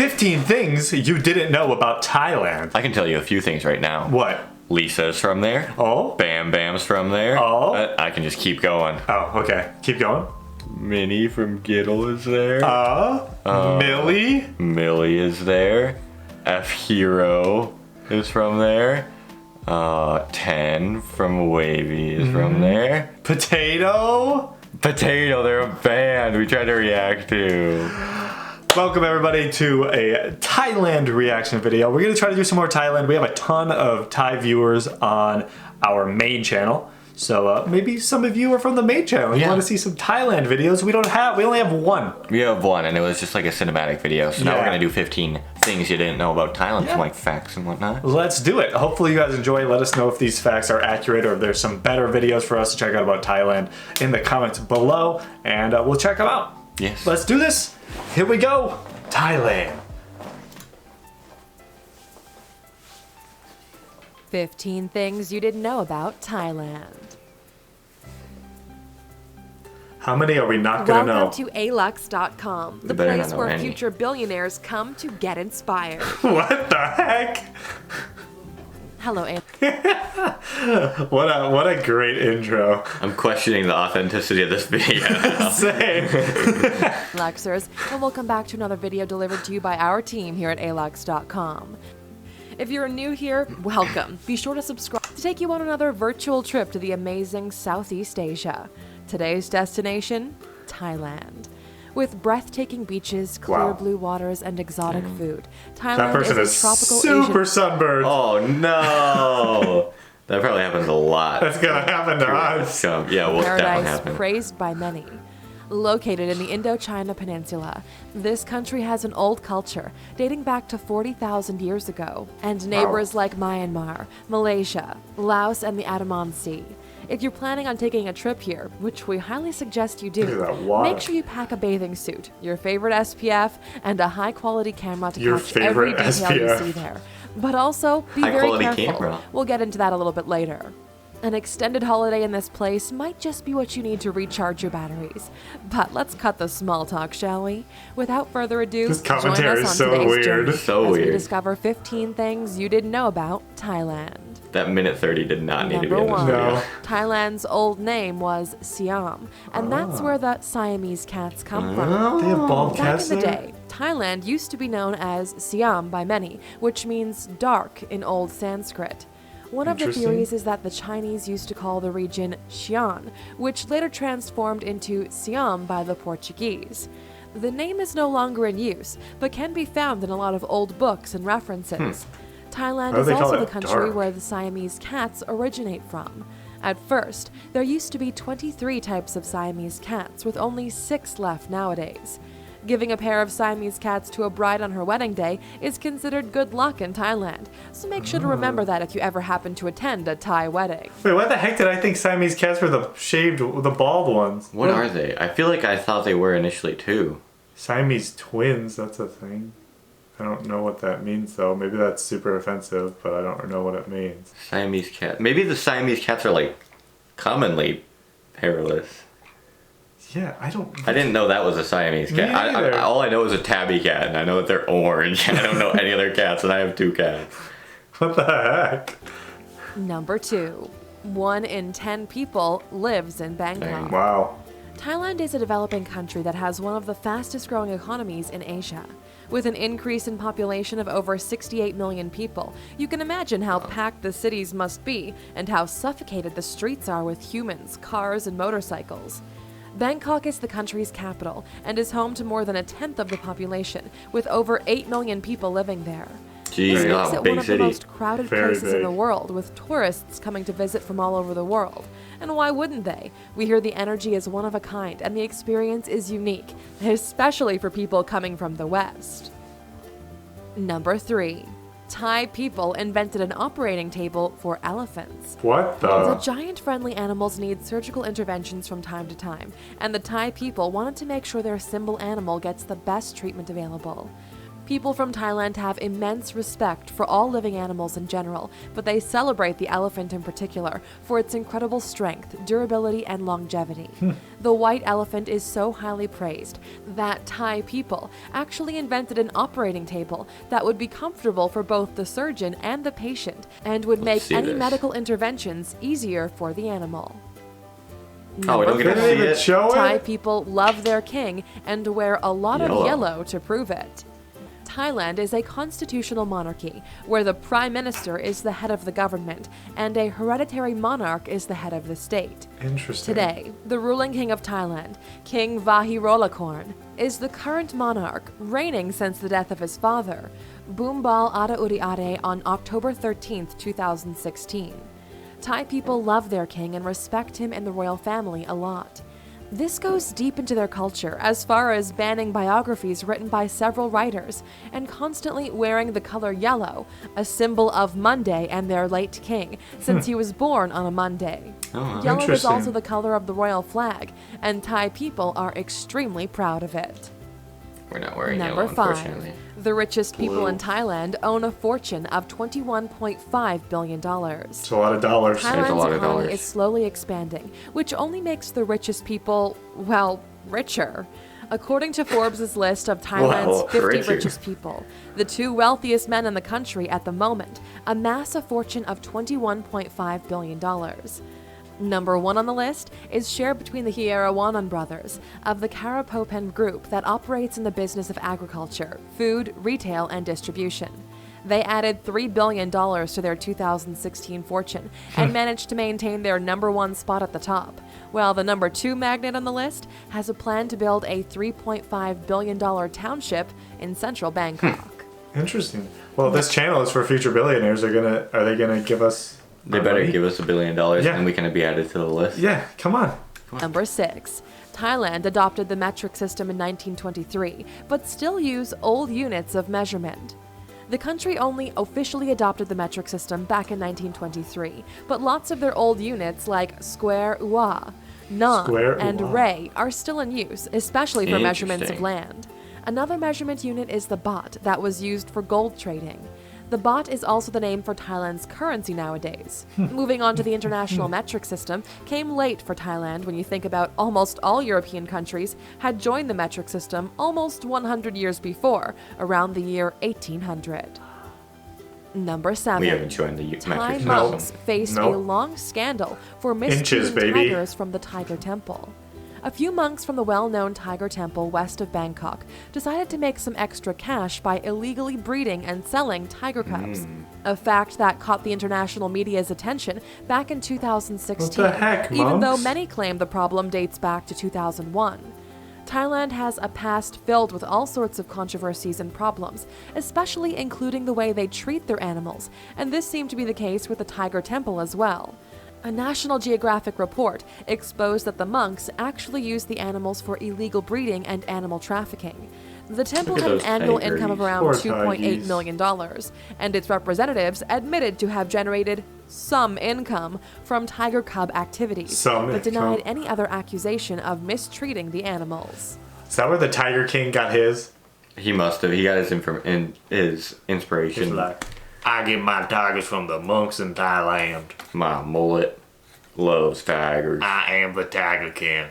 15 things you didn't know about Thailand. I can tell you a few things right now. What? Lisa's from there. Oh. Bam Bam's from there. Oh. I can just keep going. Oh, okay. Keep going. Minnie from Giddle is there. Millie? Millie is there. F Hero is from there. 10 from Wavy is from there. Potato? Potato, they're a band we tried to react to. Welcome everybody to a Thailand reaction video. We're going to try to do some more Thailand. We have a ton of Thai viewers on our main channel. So maybe some of you are from the main channel. You want to see some Thailand videos. We only have one. We have one and it was just like a cinematic video. So now we're going to do 15 things you didn't know about Thailand, some like facts and whatnot. Let's do it. Hopefully you guys enjoy. Let us know if these facts are accurate or if there's some better videos for us to check out about Thailand in the comments below. And we'll check them out. Yes. Let's do this. Here we go. Thailand. 15 things you didn't know about Thailand. How many are we not going to know? Welcome to alux.com, the better not place know where any. future billionaires come to get inspired. What the heck? Hello, Ann. What a great intro. I'm questioning the authenticity of this video. Same. Luxers, and welcome back to another video delivered to you by our team here at alux.com. If you're new here, welcome. Be sure to subscribe to take you on another virtual trip to the amazing Southeast Asia. Today's destination, Thailand. With breathtaking beaches, clear blue waters, and exotic food, Thailand That person is is a tropical super Asian. sunburned. Oh no! That probably happens a lot. That's gonna happen to us. Yeah, well, that Paradise happen. praised by many. Located in the Indochina Peninsula, this country has an old culture dating back to 40,000 years ago, and neighbors like Myanmar, Malaysia, Laos, and the Andaman Sea. If you're planning on taking a trip here, which we highly suggest you Look do, at that water. make sure you pack a bathing suit, your favorite SPF, and a high-quality camera to Your catch every favorite detail you SPF. see there. But also, be very High-quality careful. camera. We'll get into that a little bit later. An extended holiday in this place might just be what you need to recharge your batteries. But let's cut the small talk, shall we? Without further ado, This join commentary us is on so today's weird. journey So as we weird. discover 15 things you didn't know about Thailand. That minute 30 did not need to be Number in this one, video. No. Thailand's old name was Siam, and that's where the Siamese cats come from. They have bald Back cats in the there? day, Thailand used to be known as Siam by many, which means dark in Old Sanskrit. One of the Interesting. theories is that the Chinese used to call the region Xi'an, which later transformed into Siam by the Portuguese. The name is no longer in use, but can be found in a lot of old books and references. Thailand Why do is they call also the it country dark? where the Siamese cats originate from. At first, there used to be 23 types of Siamese cats, with only 6 left nowadays. Giving a pair of Siamese cats to a bride on her wedding day is considered good luck in Thailand, so make sure to remember that if you ever happen to attend a Thai wedding. Wait, what the heck did I think Siamese cats were the bald ones? What are they? I feel like I thought they were initially too. Siamese twins, that's a thing. I don't know what that means though. Maybe that's super offensive, but I don't know what it means. Siamese cat. Maybe the Siamese cats are like commonly hairless. Yeah, I didn't know that was a Siamese cat. Me neither. All I know is a tabby cat, and I know that they're orange. I don't know any other cats, and I have 2 cats. What the heck? Number 2. 1 in 10 people lives in Bangkok. Wow. Thailand is a developing country that has one of the fastest growing economies in Asia. With an increase in population of over 68 million people, you can imagine how packed the cities must be and how suffocated the streets are with humans, cars, and motorcycles. Bangkok is the country's capital and is home to more than 1/10 of the population, with over 8 million people living there. Jeez, This makes wow, it one big of city. the most crowded Very places in big. the world, with tourists coming to visit from all over the world. And why wouldn't they? We hear the energy is one of a kind and the experience is unique, especially for people coming from the West. Number 3. Thai people invented an operating table for elephants. What The the? giant friendly animals need surgical interventions from time to time, and the Thai people wanted to make sure their symbol animal gets the best treatment available. People from Thailand have immense respect for all living animals in general, but they celebrate the elephant in particular for its incredible strength, durability, and longevity. The white elephant is so highly praised that Thai people actually invented an operating table that would be comfortable for both the surgeon and the patient and would make see any this. medical interventions easier for the animal. Oh, we don't get to Didn't see even it. show Thai it? people love their king and wear a lot of Yellow. yellow to prove it. Thailand is a constitutional monarchy where the prime minister is the head of the government and a hereditary monarch is the head of the state. Interesting. Today, the ruling king of Thailand, King Vajiralongkorn, is the current monarch, reigning since the death of his father, Boombal Addauriade, on October 13, 2016. Thai people love their king and respect him and the royal family a lot. This goes deep into their culture, as far as banning biographies written by several writers and constantly wearing the color yellow, a symbol of Monday and their late king, since he was born on a Monday. Oh, Yellow is interesting. also the color of the royal flag, and Thai people are extremely proud of it. We're not wearing Number yellow, 5. unfortunately. The richest people Blue. in Thailand own a fortune of $21.5 billion. It's a lot of dollars. There's a Thailand's lot of economy dollars. is slowly expanding, which only makes the richest people, well, richer. According to Forbes' list of Thailand's Well, 50 richer. richest people, the 2 wealthiest men in the country at the moment amass a fortune of $21.5 billion. Number 1 on the list is shared between the Hierawanan brothers of the Karapopen group that operates in the business of agriculture, food, retail, and distribution. They added $3 billion to their 2016 fortune and managed to maintain their number 1 spot at the top, while the number 2 magnate on the list has a plan to build a $3.5 billion township in central Bangkok. Interesting. Well, this channel is for future billionaires. Are they gonna give us? They our better money? give us $1 billion Yeah. and we can be added to the list. Yeah, come on. Number 6. Thailand adopted the metric system in 1923, but still use old units of measurement. The country only officially adopted the metric system back in 1923, but lots of their old units like square ua, nong, Square and ua. ray are still in use, especially for measurements of Interesting. land. Another measurement unit is the baht that was used for gold trading. The baht is also the name for Thailand's currency nowadays. Moving on to the international metric system came late for Thailand when you think about almost all European countries had joined the metric system almost 100 years before, around the year 1800. Number 7. We haven't joined the Thai metric system. monks faced a Nope. long scandal for Inches, mistreating baby. tigers from the Tiger Temple. A few monks from the well-known Tiger Temple west of Bangkok decided to make some extra cash by illegally breeding and selling tiger cubs. A fact that caught the international media's attention back in 2016, What the heck, even though monks? many claim the problem dates back to 2001. Thailand has a past filled with all sorts of controversies and problems, especially including the way they treat their animals, and this seemed to be the case with the Tiger Temple as well. A National Geographic report exposed that the monks actually used the animals for illegal breeding and animal trafficking. The temple Look at had an those annual tigers. income of around Poor $2.8 tigers. million, and its representatives admitted to have generated some income from tiger cub activities, Some but denied income. any other accusation of mistreating the animals. Is that where the Tiger King got his? He must have. He got his He's inspiration. like, I get my tigers from the monks in Thailand. My mullet loves tigers. I am the Tiger King.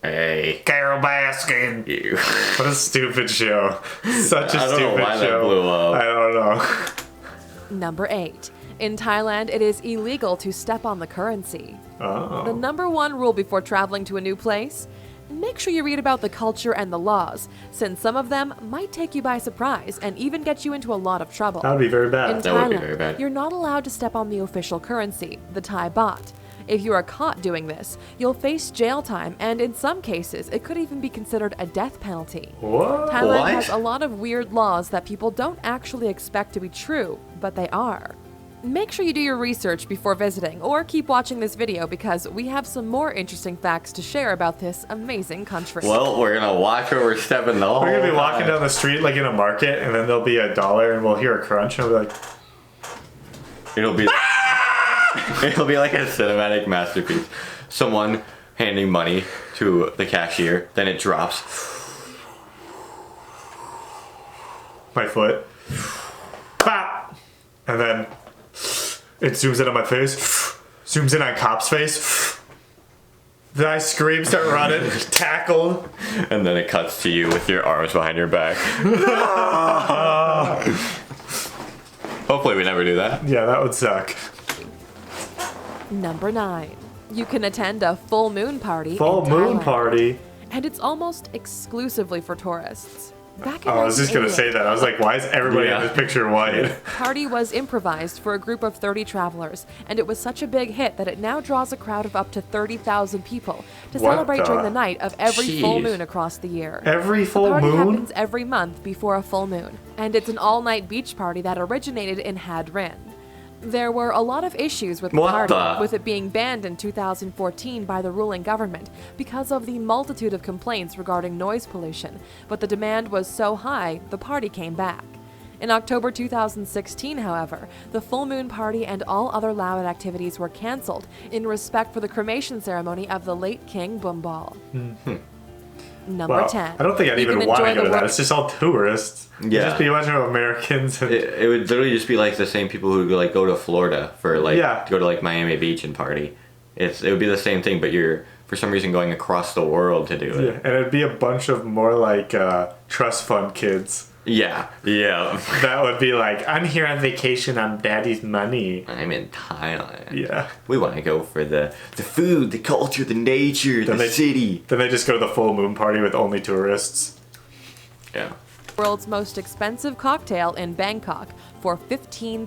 Hey, Carol Baskin. you. What a stupid show. Such a I don't know stupid why that show. blew up. I don't know. Number 8. In Thailand, it is illegal to step on the currency. The Oh. number 1 rule before traveling to a new place? Make sure you read about the culture and the laws, since some of them might take you by surprise and even get you into a lot of trouble. That would be very In bad. That would be Thailand, very bad. you're not allowed to step on the official currency, the Thai baht. If you are caught doing this, you'll face jail time, and in some cases, it could even be considered a death penalty. What? Thailand What? has a lot of weird laws that people don't actually expect to be true, but they are. Make sure you do your research before visiting, or keep watching this video because we have some more interesting facts to share about this amazing country. Well, we're gonna watch where we're stepping the whole We're gonna be walking time. down the street like in a market, and then there'll be $1, and we'll hear a crunch, and we'll be like, It'll be it'll be like a cinematic masterpiece. Someone handing money to the cashier, then it drops. my foot. Bop! And then it zooms in on my face, zooms in on cop's face. Then I scream, start running, tackled. And then it cuts to you with your arms behind your back. Hopefully we never do that. Yeah, that would suck. Number 9. You can attend a full moon party. Full in moon Thailand. party. And it's almost exclusively for tourists. Back in Oh, I was just gonna 1988, say that. I was like, why is everybody in this picture white? the party was improvised for a group of 30 travelers, and it was such a big hit that it now draws a crowd of up to 30,000 people to What celebrate the- during the night of every full Jeez. moon across the year. Every The full party moon? happens every month before a full moon, and it's an all-night beach party that originated in Had Rin. There were a lot of issues with the What party, the- with it being banned in 2014 by the ruling government because of the multitude of complaints regarding noise pollution, but the demand was so high, the party came back. In October 2016, however, the full moon party and all other loud activities were cancelled in respect for the cremation ceremony of the late King Bumbal. Number Wow. 10. I don't think I'd You even can want to enjoy go the to that. world- It's just all tourists. It'd Yeah. just be a bunch of Americans. And It would literally just be like the same people who like go to Florida for like Yeah. to go to like Miami Beach and party. It would be the same thing, but you're for some reason going across the world to do yeah, it. and it'd be a bunch of more like trust fund kids. Yeah, yeah. That would be like, I'm here on vacation on daddy's money. I'm in Thailand. Yeah. We want to go for the food, the culture, the nature, Then the they- city. Then they just go to the full moon party with only tourists. Yeah. World's most expensive cocktail in Bangkok for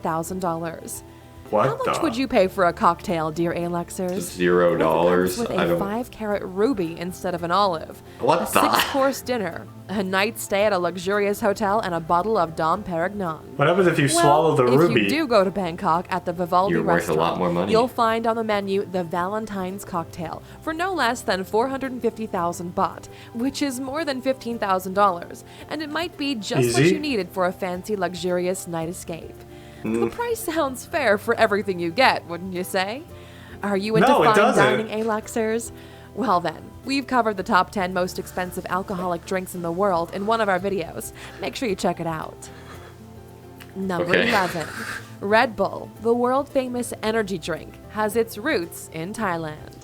$15,000. What How much would you pay for a cocktail, dear Alexers? $0. With I a don't. 5-carat ruby instead of an olive. What a the- 6-course dinner, a night stay at a luxurious hotel, and a bottle of Dom Perignon. What happens if you swallow the if ruby? you do go to Bangkok at the Vivaldi You're worth a restaurant, lot more money. you'll find on the menu the Valentine's cocktail for no less than 450,000 baht, which is more than $15,000, and it might be just what Easy. you needed for a fancy, luxurious night escape. Mm. The price sounds fair for everything you get, wouldn't you say? Are you into No, it fine doesn't. dining, Alexers? Well then, we've covered the top 10 most expensive alcoholic drinks in the world in one of our videos. Make sure you check it out. Number Okay. 11. Red Bull, the world-famous energy drink, has its roots in Thailand.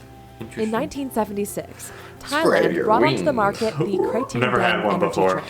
In 1976, Spread Thailand your brought onto the wings. market the Krating Never had Dang one energy before. drink.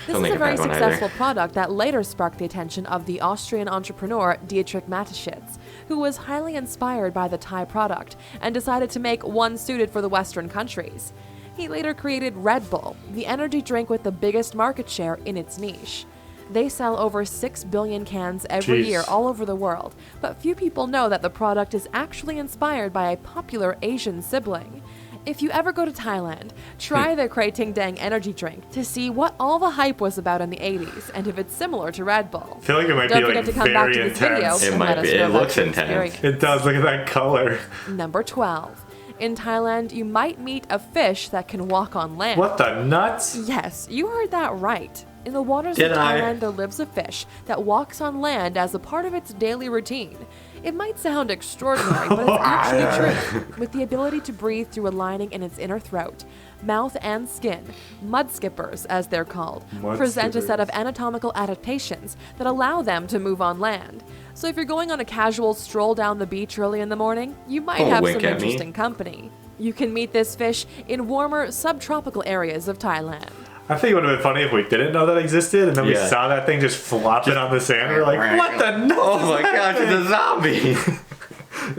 This Don't is think a very I've had one either. successful product that later sparked the attention of the Austrian entrepreneur Dietrich Mateschitz, who was highly inspired by the Thai product and decided to make one suited for the Western countries. He later created Red Bull, the energy drink with the biggest market share in its niche. They sell over 6 billion cans every Jeez. year all over the world, but few people know that the product is actually inspired by a popular Asian sibling. If you ever go to Thailand, try the Krating Dang energy drink to see what all the hype was about in the 80s and if it's similar to Red Bull. I feel like it might Don't be forget like to come back very to this video intense. It and might let us be. know It about looks your intense. experience. It does, look at that color. Number 12. In Thailand, you might meet a fish that can walk on land. What the nuts? Yes, you heard that right. In the waters Did of I? Thailand, there lives a fish that walks on land as a part of its daily routine. It might sound extraordinary, but it's actually true. With the ability to breathe through a lining in its inner throat, mouth, and skin, mud skippers, as they're called, Mud present a set skippers. of anatomical adaptations that allow them to move on land. So if you're going on a casual stroll down the beach early in the morning, you might Don't have wink some at me. interesting company. You can meet this fish in warmer subtropical areas of Thailand. I think it would have been funny if we didn't know that existed and then we Yeah. saw that thing just flopping on the sand. We're like, what the nuts? Oh is my that gosh, thing?" it's a zombie!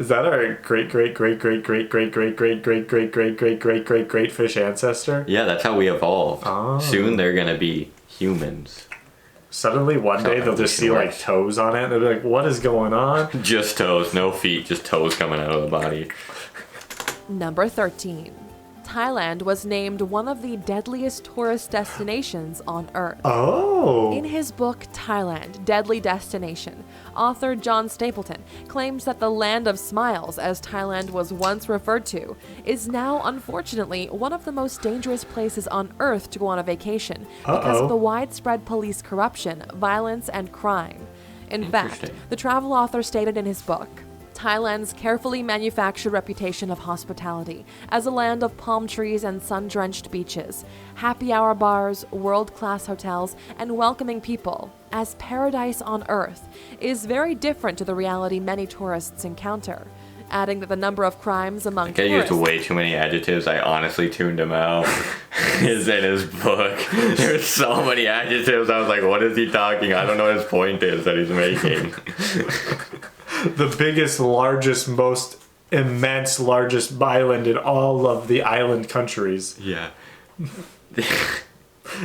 Is that our great fish ancestor? Yeah, that's how we evolved. Oh. Soon they're gonna be humans. Suddenly one day they'll just see like toes on it and they'll be like, what is going on? Just toes, no feet, just toes coming out of the body. Number 13. Thailand was named one of the deadliest tourist destinations on Earth. Oh. In his book, Thailand, Deadly Destination, author John Stapleton claims that the land of smiles, as Thailand was once referred to, is now, unfortunately, one of the most dangerous places on Earth to go on a vacation because Uh-oh. of the widespread police corruption, violence, and crime. In fact, Interesting. the travel author stated in his book, Thailand's carefully manufactured reputation of hospitality as a land of palm trees and sun-drenched beaches, happy hour bars, world-class hotels, and welcoming people, as paradise on earth, is very different to the reality many tourists encounter. Adding that the number of crimes among I tourists... used way too many adjectives. I honestly tuned him out. Is in his book. There's so many adjectives. I was like, what is he talking? I don't know what his point is that he's making. The biggest, largest, most immense, largest island in all of the island countries. Yeah.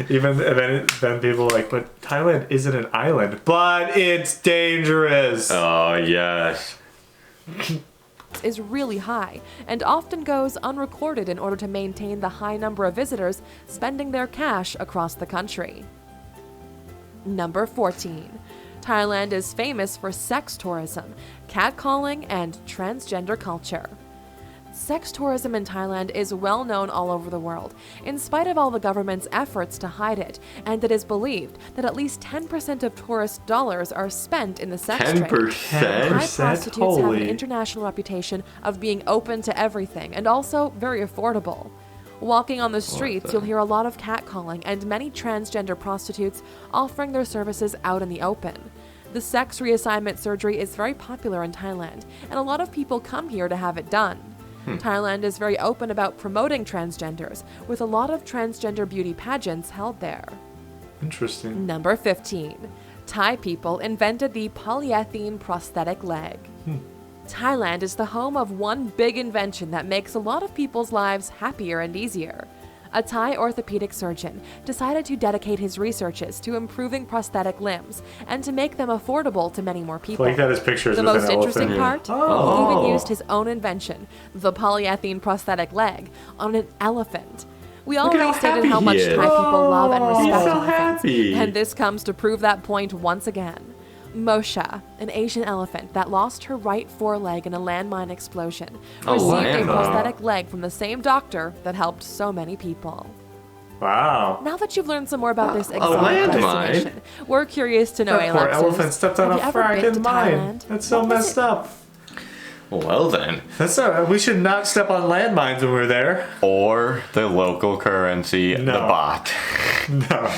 Even then people are like, but Thailand isn't an island. But it's dangerous. Oh, yes. is really high and often goes unrecorded in order to maintain the high number of visitors spending their cash across the country. Number 14. Thailand is famous for sex tourism, catcalling, and transgender culture. Sex tourism in Thailand is well known all over the world, in spite of all the government's efforts to hide it, and it is believed that at least 10% of tourist dollars are spent in the sex trade. 10%? Thai prostitutes have an Holy. international reputation of being open to everything and also very affordable. Walking on the streets, you'll hear a lot of catcalling and many transgender prostitutes offering their services out in the open. The sex reassignment surgery is very popular in Thailand, and a lot of people come here to have it done. Thailand is very open about promoting transgenders, with a lot of transgender beauty pageants held there. Interesting. Number 15. Thai people invented the polyethylene prosthetic leg. Thailand is the home of one big invention that makes a lot of people's lives happier and easier. A Thai orthopedic surgeon decided to dedicate his researches to improving prosthetic limbs and to make them affordable to many more people. Like that is pictures The with most an interesting elephant. part, Oh. he even used his own invention, the polyethylene prosthetic leg, on an elephant. We Look at already how stated happy how he much is. Thai people love and Oh, respect he's so elephants, happy. and this comes to prove that point once again. Moshe, an Asian elephant that lost her right foreleg in a landmine explosion, received a landmine. prosthetic leg from the same doctor that helped so many people. Wow. Now that you've learned some more about this exotic landmine? destination, we're curious to know, That poor Alexis, elephant stepped on a have you ever been to fracking mine. Thailand? That's so What was messed it- up. Well then. That's all right. We should not step on landmines when we're there. Or the local currency, the No. baht. No.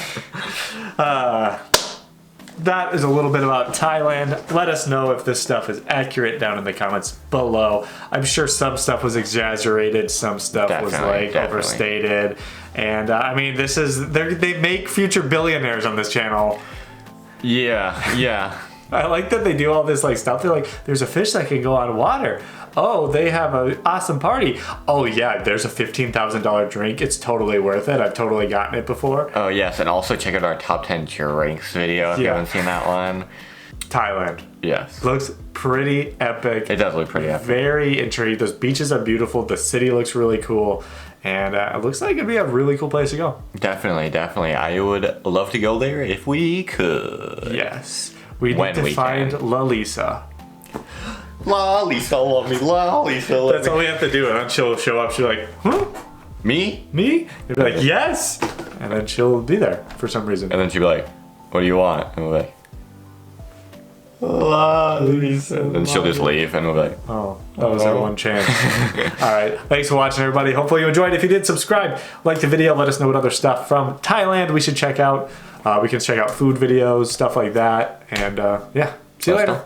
That is a little bit about Thailand. Let us know if this stuff is accurate down in the comments below. I'm sure some stuff was exaggerated, some stuff was like Definitely. overstated. And I mean, this is, they make future billionaires on this channel. Yeah. I like that they do all this like stuff. They're like, there's a fish that can go on water. Oh, they have an awesome party. Oh yeah, there's a $15,000 drink. It's totally worth it. I've totally gotten it before. Oh yes, and also check out our top 10 drinks video if you Yeah. haven't seen that one. Thailand. Yes. Looks pretty epic. It does look pretty epic. Very intrigued. Those beaches are beautiful. The city looks really cool. And it looks like it'd be a really cool place to go. Definitely. I would love to go there if we could. Yes. We need When to we find can. La Lisa. La Lisa, love me. La Lisa, love That's all we have to do. And then she'll show up. She's like, huh? Me? Me? You'll be like, yes. And then she'll be there for some reason. And then she'd be like, what do you want? And we'll be like, La Lisa. and then she'll just leave and we'll be like, Oh, that was our one chance. All right. Thanks for watching, everybody. Hopefully you enjoyed. If you did, subscribe, like the video, let us know what other stuff from Thailand we should check out. We can check out food videos, stuff like that. And yeah, see you Let us later. know.